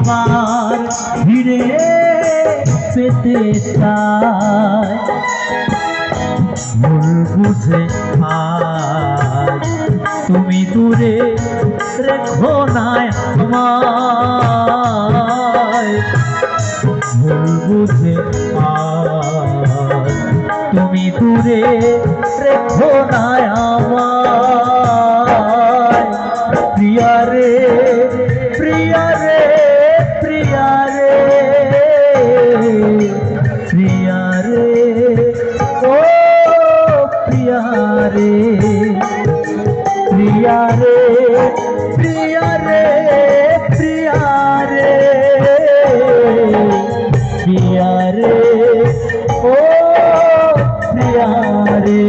আবার ফিরে পেতে চায় ভুল বুঝে আজ তুমি দূরে রেখো না আমায় ভুল বুঝে আজ তুমি দূরে রেখো না আমায় প্রিয়া রে প্রিয়া রে প্রিয়া রে প্রিয়া রে ও প্রিয়া রে প্রিয়া রে প্রিয়া রে প্রিয়া রে প্রিয়া রে ও প্রিয়া রে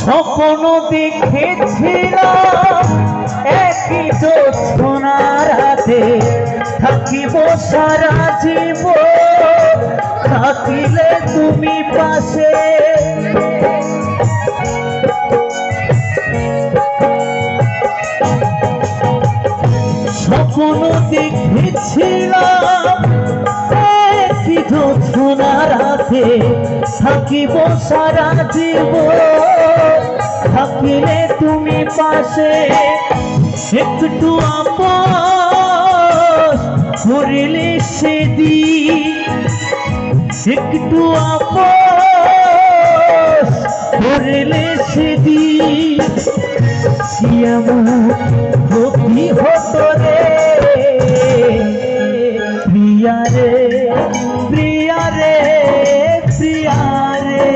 স্বপ্ন দেখেছিলাম একই জোছনার হাতে থাকিব সারা জীবন থাকিলে তুমি পাশে স্বপ্ন দেখেছিলাম একই জোছনার হাতে থাকিব সারা জীবন থাকিলে তুমি পাশে একটু আপস করিলে সেদিন একটু আপস করিলে সেদিন এমন ক্ষতি হতো রে প্রিয়া রে প্রিয়া রে প্রিয়া রে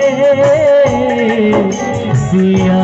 প্রিয়া